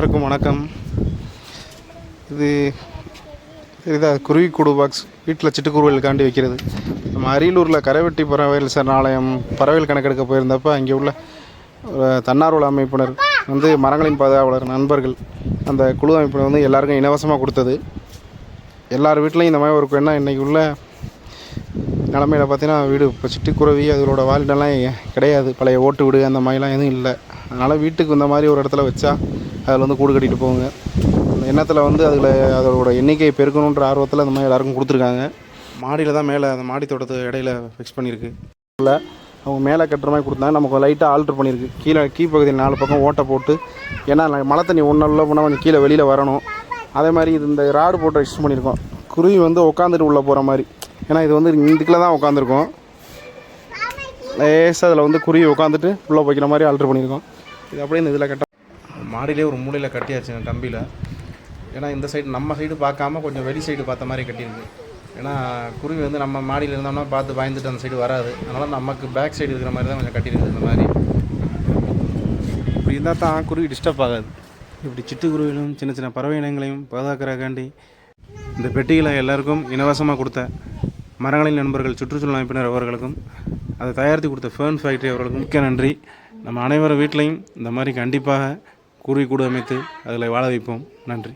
அனைவருக்கும் வணக்கம். இது இதுதான் குருவிக்கூடு பாக்ஸ். வீட்டில் சிட்டுக்குருவிகளுக்காண்டி வைக்கிறது. நம்ம அரியலூரில் கரைவெட்டி பறவைகள் சரணாலயம் பறவைகள் கணக்கெடுக்க போயிருந்தப்போ அங்கே உள்ள தன்னார்வல அமைப்பினர் மரங்களின் பாதுகாவலர் நண்பர்கள் அந்த குழு அமைப்பினர் எல்லாருக்கும் இலவசமாக கொடுத்தது. எல்லார் வீட்லேயும் இந்த மாதிரி ஒரு என்ன இன்றைக்கி உள்ள நிலமையில் பார்த்தீங்கன்னா வீடு இப்போ சிட்டுக்குருவி அதோட வாழ்டெல்லாம் கிடையாது. பழைய ஓட்டு வீடு அந்த மாதிரிலாம் எதுவும் இல்லை. அதனால் வீட்டுக்கு இந்த மாதிரி ஒரு இடத்துல வச்சா அதில் கூடு கட்டிட்டு போகுங்க. அந்த எண்ணத்தில் அதில் அதோட எண்ணிக்கையை பெருக்கணுன்ற ஆர்வத்தில் இந்த மாதிரி எல்லாருக்கும் கொடுத்துருக்காங்க. மாடியில் தான் மேலே அந்த மாடி தோட்டத்து இடையில ஃபிக்ஸ் பண்ணியிருக்கு. இல்லை அவங்க மேலே கட்டுற மாதிரி கொடுத்தாங்க. நமக்கு லைட்டாக ஆல்ட்ரு பண்ணியிருக்கு. கீழ்ப்பகுதியில் 4 பக்கம் ஓட்டை போட்டு, ஏன்னா மழை தண்ணி ஒன்றும் போனால் கொஞ்சம் கீழே வெளியில் வரணும். அதே மாதிரி இது இந்த ராடு போட்டு ஃபிக்ஸ் பண்ணியிருக்கோம். குருவி உட்காந்துட்டு உள்ளே போகிற மாதிரி. ஏன்னா இது இதுக்குள்ளே தான் உட்காந்துருக்கோம். லேசாக அதில் குருவி உட்காந்துட்டு உள்ளே போய்க்கிற மாதிரி ஆல்ட்ரு பண்ணியிருக்கோம். இது அப்படியே இந்த இதில் கட்ட மாடியிலே ஒரு மூலையில் கட்டியாச்சுங்க கம்பியில். ஏன்னா இந்த சைடு நம்ம சைடு பார்க்காம கொஞ்சம் வெளி சைடு பார்த்த மாதிரி கட்டியிருக்கு. ஏன்னா குருவி நம்ம மாடியில் இருந்தோம்னா பார்த்து பயந்துட்டு அந்த சைடு வராது. அதனால் நமக்கு பேக் சைடு இருக்கிற மாதிரி தான் கொஞ்சம் கட்டியிருக்கு. இந்த மாதிரி இப்படி இருந்தால் தான் குருவி டிஸ்டர்ப் ஆகாது. இப்படி சிட்டுக்குருவிகளும் சின்ன சின்ன பறவை இனங்களையும் பாதுகாக்கிறக்காண்டி இந்த பெட்டிகளை எல்லாருக்கும் இலவசமாக கொடுத்த மரங்களின் நண்பர்கள் சுற்றுச்சூழல் அமைப்பினர் அவர்களுக்கும் அதை தயாரித்து கொடுத்த ஃபேர்ன் ஃபேக்ட்ரி அவர்களுக்கும் மிக்க நன்றி. நம்ம அனைவரும் வீட்லையும் இந்த மாதிரி கண்டிப்பாக குருவி கூடு அமைத்து அதில் வாழ வைப்போம். நன்றி.